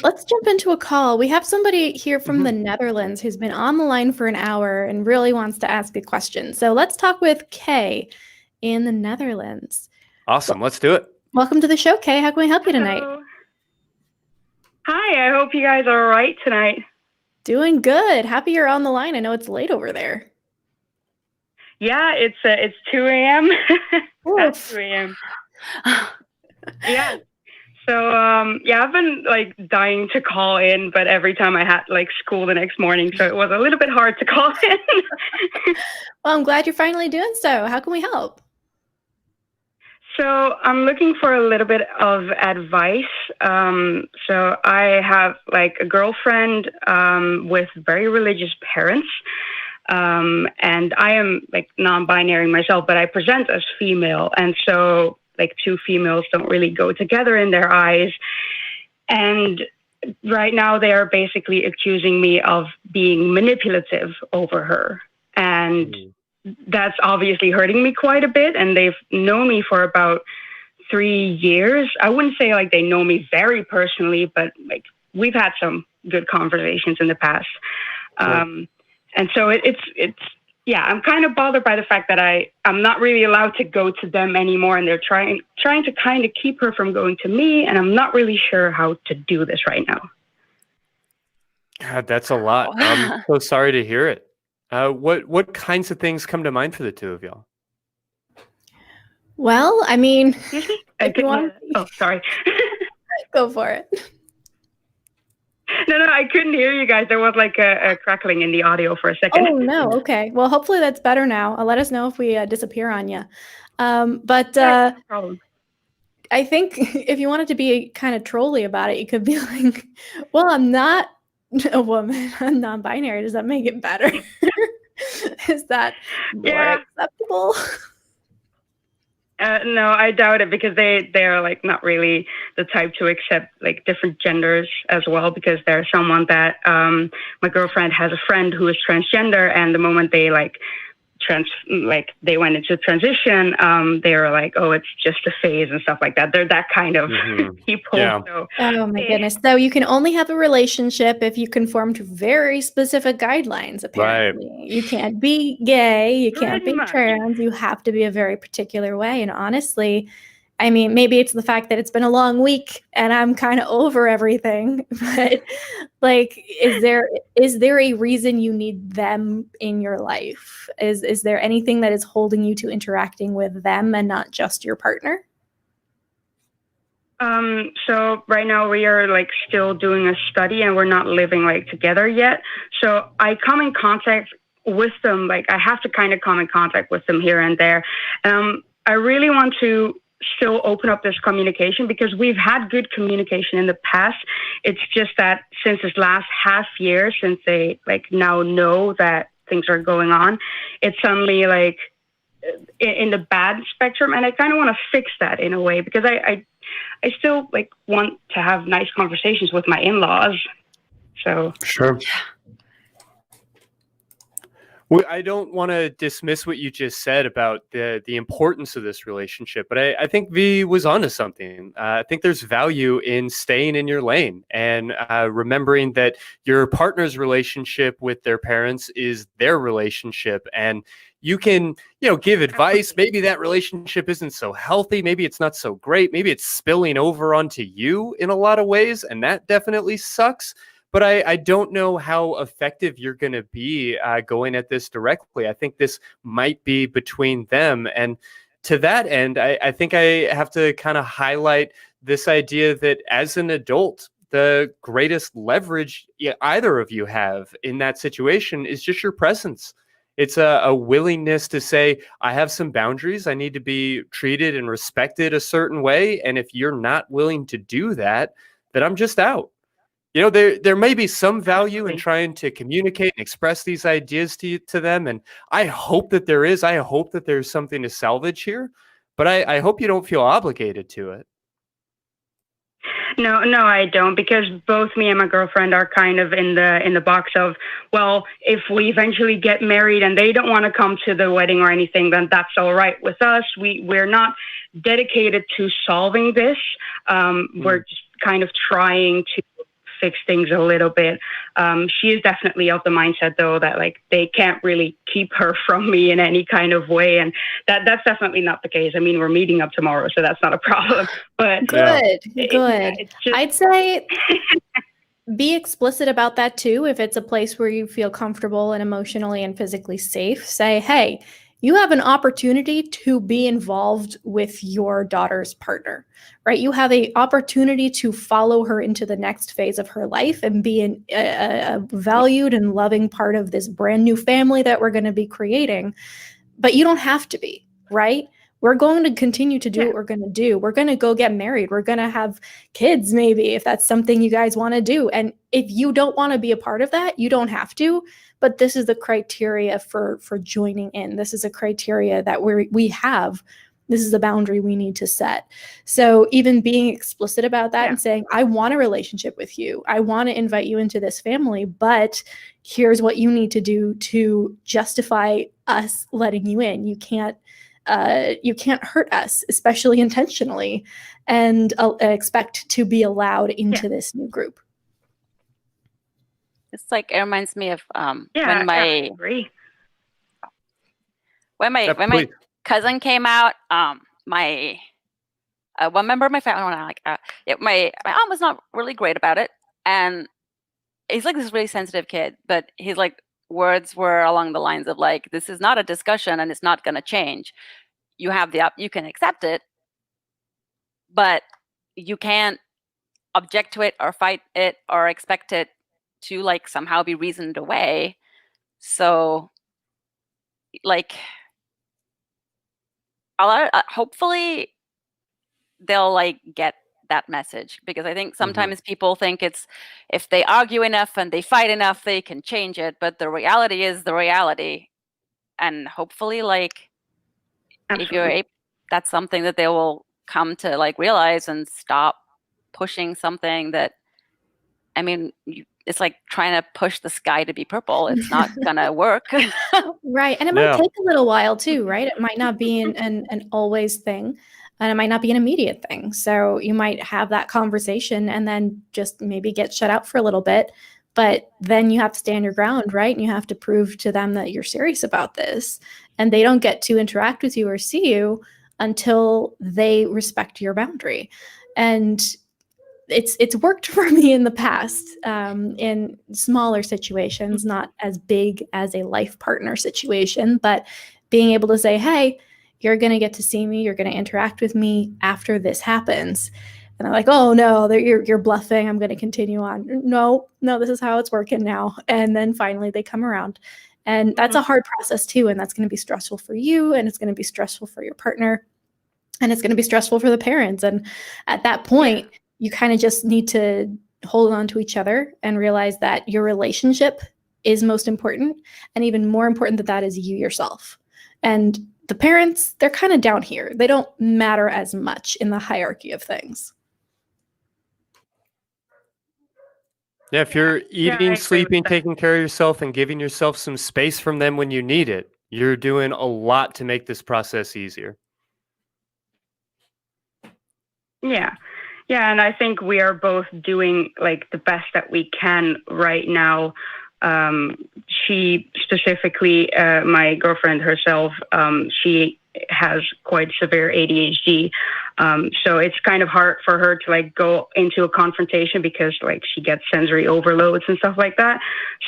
Let's jump into a call. We have somebody here from the Mhm. Netherlands who's been on the line for an hour and really wants to ask a question. So let's talk with Kay in the Netherlands. Awesome. Let's do it. Welcome to the show, Kay. How can we help you tonight? Hello. Hi, I hope you guys are all right tonight. Doing good. Happy you're on the line. I know it's late over there. Yeah, it's 2 a.m. That's Oof. 2 a.m. Yeah. So I've been like dying to call in, but every time I had like school the next morning, so it was a little bit hard to call in. Well, I'm glad you're finally doing so. How can we help? So I'm looking for a little bit of advice. So I have like a girlfriend with very religious parents. And I am like non-binary myself, but I present as female. And so like two females don't really go together in their eyes. And right now they are basically accusing me of being manipulative over her. And that's obviously hurting me quite a bit. And they've known me for about 3 years. I wouldn't say like they know me very personally, but like we've had some good conversations in the past. Sure. And so I'm kind of bothered by the fact that I'm not really allowed to go to them anymore, and they're trying to kind of keep her from going to me, and I'm not really sure how to do this right now. God, that's a lot. I'm so sorry to hear it. What kinds of things come to mind for the two of y'all? Well, I mean, if you want... Oh, sorry. Go for it. No, I couldn't hear you guys. There was like a crackling in the audio for a second. Oh, no. Okay. Well, hopefully that's better now. Let us know if we disappear on you. No problem. I think if you wanted to be kind of trolly about it, you could be like, well, I'm not a woman. I'm non-binary. Does that make it better? Is that more acceptable? No, I doubt it, because they're like not really the type to accept like different genders as well, because they're someone that my girlfriend has a friend who is transgender, and the moment they they went into transition, they were like, oh, it's just a phase and stuff like that. They're that kind of people. Yeah. So, oh my goodness. So you can only have a relationship if you conform to very specific guidelines, apparently. Right. You can't be gay, you can't be trans, you have to be a very particular way. And honestly, I mean, maybe it's the fact that it's been a long week and I'm kind of over everything, but like, is there a reason you need them in your life? Is there anything that is holding you to interacting with them and not just your partner? So right now we are like still doing a study, and we're not living like together yet. So I come in contact with them. Like I have to kind of come in contact with them here and there. I really want to still open up this communication, because we've had good communication in the past. It's just that since this last half year, since they like now know that things are going on, it's suddenly like in the bad spectrum. And I kind of want to fix that in a way, because I still like want to have nice conversations with my in-laws. So sure. Well, I don't want to dismiss what you just said about the importance of this relationship, but I think V was onto something. I think there's value in staying in your lane and remembering that your partner's relationship with their parents is their relationship, and you can, give advice. Maybe that relationship isn't so healthy. Maybe it's not so great. Maybe it's spilling over onto you in a lot of ways, and that definitely sucks. But I don't know how effective you're going to be going at this directly. I think this might be between them. And to that end, I think I have to kind of highlight this idea that as an adult, the greatest leverage either of you have in that situation is just your presence. It's a willingness to say, I have some boundaries. I need to be treated and respected a certain way. And if you're not willing to do that, then I'm just out. There may be some value in trying to communicate and express these ideas to them. And I hope that there is. I hope that there's something to salvage here. But I hope you don't feel obligated to it. No, I don't, because both me and my girlfriend are kind of in the box of, well, if we eventually get married and they don't want to come to the wedding or anything, then that's all right with us. We're not dedicated to solving this. We're just kind of trying to fix things a little bit. She is definitely of the mindset, though, that like they can't really keep her from me in any kind of way, and that's definitely not the case. I mean, we're meeting up tomorrow, so that's not a problem. But good. it's just, I'd say be explicit about that too. If it's a place where you feel comfortable and emotionally and physically safe, say, hey, you have an opportunity to be involved with your daughter's partner, right? You have an opportunity to follow her into the next phase of her life and be a valued and loving part of this brand new family that we're going to be creating. But you don't have to be, right? We're going to continue to do what we're going to do. We're going to go get married. We're going to have kids, maybe, if that's something you guys want to do. And if you don't want to be a part of that, you don't have to. But this is the criteria for joining in. This is a criteria that we have. This is the boundary we need to set. So even being explicit about that and saying, I want a relationship with you. I want to invite you into this family, but here's what you need to do to justify us letting you in. You can't hurt us, especially intentionally, and expect to be allowed into this new group. It's like, it reminds me of I agree. when my cousin came out, my one member of my family, my aunt was not really great about it, and he's like this really sensitive kid, but he's like, words were along the lines of like, this is not a discussion and it's not going to change. You have you can accept it, but you can't object to it or fight it or expect it to like somehow be reasoned away. So like, hopefully they'll like get that message, because I think sometimes people think it's, if they argue enough and they fight enough, they can change it. But the reality is the reality. And hopefully like, if you're that's something that they will come to like realize and stop pushing something that, I mean, it's like trying to push the sky to be purple. It's not gonna work. Right. And it might take a little while too, right? It might not be an always thing, and it might not be an immediate thing. So you might have that conversation and then just maybe get shut out for a little bit. But then you have to stand your ground, right? And you have to prove to them that you're serious about this. And they don't get to interact with you or see you until they respect your boundary. And it's worked for me in the past, in smaller situations, not as big as a life partner situation, but being able to say, hey, you're going to get to see me, you're going to interact with me after this happens. And they're like, oh no, you're bluffing, I'm going to continue on. No, this is how it's working now. And then finally they come around. And that's a hard process too. And that's going to be stressful for you, and it's going to be stressful for your partner, and it's going to be stressful for the parents. And at that point, you kind of just need to hold on to each other and realize that your relationship is most important. And even more important than that is you yourself. And the parents, they're kind of down here. They don't matter as much in the hierarchy of things. Yeah, if you're eating, sleeping, taking care of yourself, and giving yourself some space from them when you need it, you're doing a lot to make this process easier. Yeah, and I think we are both doing like the best that we can right now. She specifically, my girlfriend herself, she has quite severe ADHD. So it's kind of hard for her to like go into a confrontation because like she gets sensory overloads and stuff like that.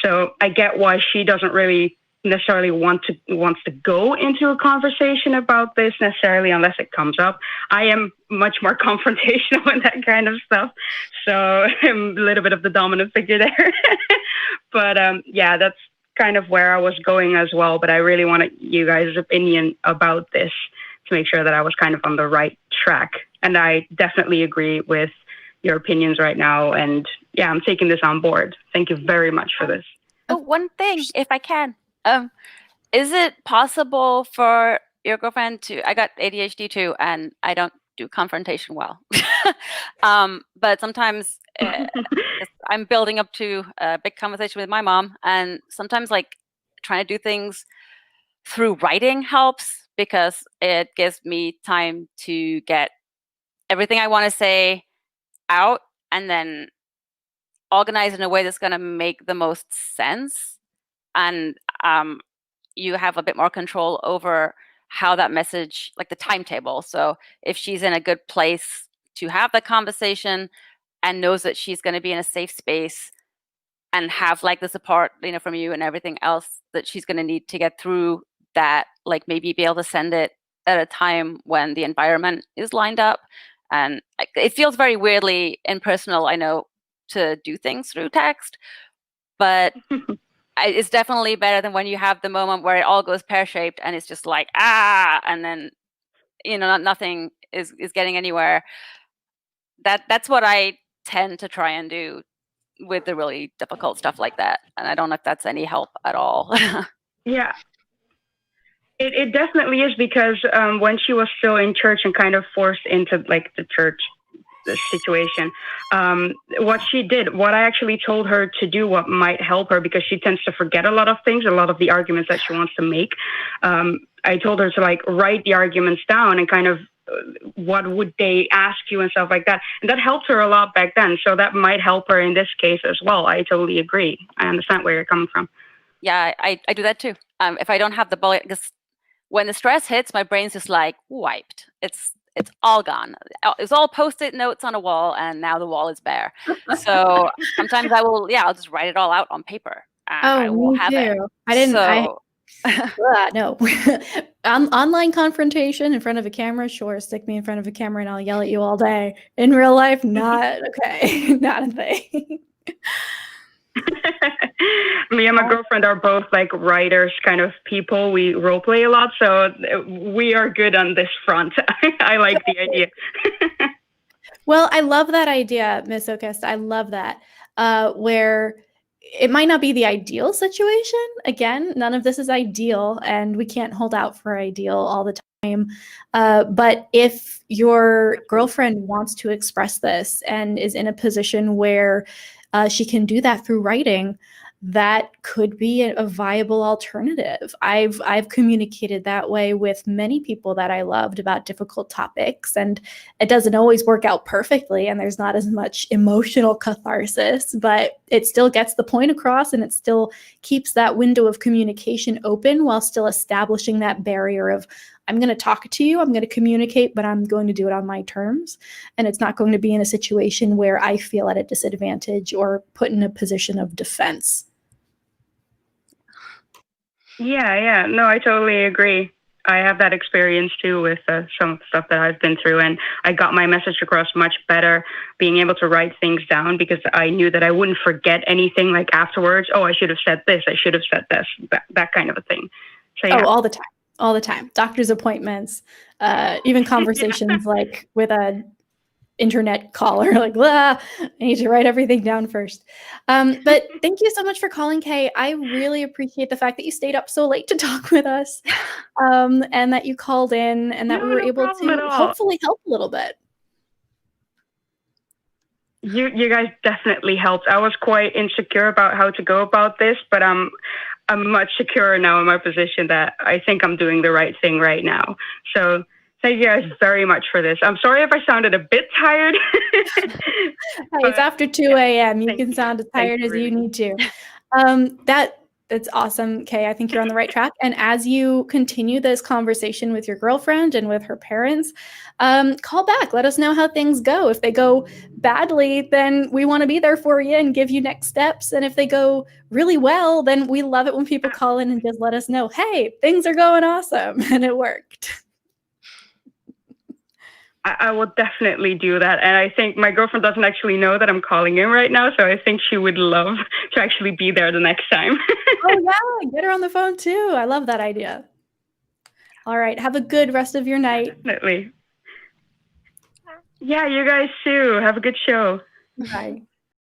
So I get why she doesn't really necessarily wants to go into a conversation about this necessarily unless it comes up. I am much more confrontational and that kind of stuff. So I'm a little bit of the dominant figure there. But yeah, that's kind of where I was going as well. But I really wanted you guys' opinion about this to make sure that I was kind of on the right track. And I definitely agree with your opinions right now. And yeah, I'm taking this on board. Thank you very much for this. Oh, one thing, if I can. Is it possible for your girlfriend to, I got ADHD too, and I don't do confrontation well. But sometimes I'm building up to a big conversation with my mom, and sometimes like trying to do things through writing helps because it gives me time to get everything I want to say out, and then organize in a way that's going to make the most sense, and you have a bit more control over how that message, like the timetable. So if she's in a good place to have the conversation and knows that she's going to be in a safe space and have like the support, from you and everything else that she's going to need to get through that, like maybe be able to send it at a time when the environment is lined up. And it feels very weirdly impersonal, I know, to do things through text, but it's definitely better than when you have the moment where it all goes pear-shaped and it's just like, and then, nothing is getting anywhere. That's what I tend to try and do with the really difficult stuff like that. And I don't know if that's any help at all. Yeah. It definitely is, because when she was still in church and kind of forced into like the church situation, what I actually told her to do, what might help her, because she tends to forget a lot of things, a lot of the arguments that she wants to make. I told her to like write the arguments down and kind of what would they ask you and stuff like that. And that helped her a lot back then. So that might help her in this case as well. I totally agree. I understand where you're coming from. Yeah, I do that too. If I don't have the bullet, because when the stress hits, my brain's just like wiped. It's all gone. It's all Post-it notes on a wall, and now the wall is bare. So sometimes I'll just write it all out on paper. I will have it. I didn't. No. Online confrontation in front of a camera, sure. Stick me in front of a camera and I'll yell at you all day. In real life, not okay. Not a thing. Me and my girlfriend are both like writers kind of people. We role play a lot, so we are good on this front. I like the idea. Well, I love that idea, Miss Okest. I love that. Where it might not be the ideal situation. Again, none of this is ideal, and we can't hold out for ideal all the time. But if your girlfriend wants to express this and is in a position where she can do that through writing, that could be a viable alternative. I've communicated that way with many people that I loved about difficult topics, and it doesn't always work out perfectly, and there's not as much emotional catharsis, but it still gets the point across, and it still keeps that window of communication open while still establishing that barrier of, I'm going to talk to you, I'm going to communicate, but I'm going to do it on my terms. And it's not going to be in a situation where I feel at a disadvantage or put in a position of defense. Yeah. No, I totally agree. I have that experience too with some of the stuff that I've been through, and I got my message across much better being able to write things down, because I knew that I wouldn't forget anything like afterwards. Oh, I should have said this. I should have said this. That kind of a thing. So, yeah. Oh, all the time. Doctor's appointments, even conversations like with a internet caller, like, I need to write everything down first. But thank you so much for calling, Kay. I really appreciate the fact that you stayed up so late to talk with us, and that you called in, and that we were able to hopefully help a little bit. You guys definitely helped. I was quite insecure about how to go about this, but I'm much securer now in my position that I think I'm doing the right thing right now. So thank you guys very much for this. I'm sorry if I sounded a bit tired. It's after 2 a.m. You can sound as tired as you need to. That's awesome, Kay. I think you're on the right track. And as you continue this conversation with your girlfriend and with her parents, call back. Let us know how things go. If they go badly, then we want to be there for you and give you next steps. And if they go really well, then we love it when people call in and just let us know, hey, things are going awesome and it worked. I will definitely do that. And I think my girlfriend doesn't actually know that I'm calling in right now. So I think she would love to actually be there the next time. Oh, yeah. Get her on the phone, too. I love that idea. All right. Have a good rest of your night. Definitely. Yeah, you guys too. Have a good show. Bye.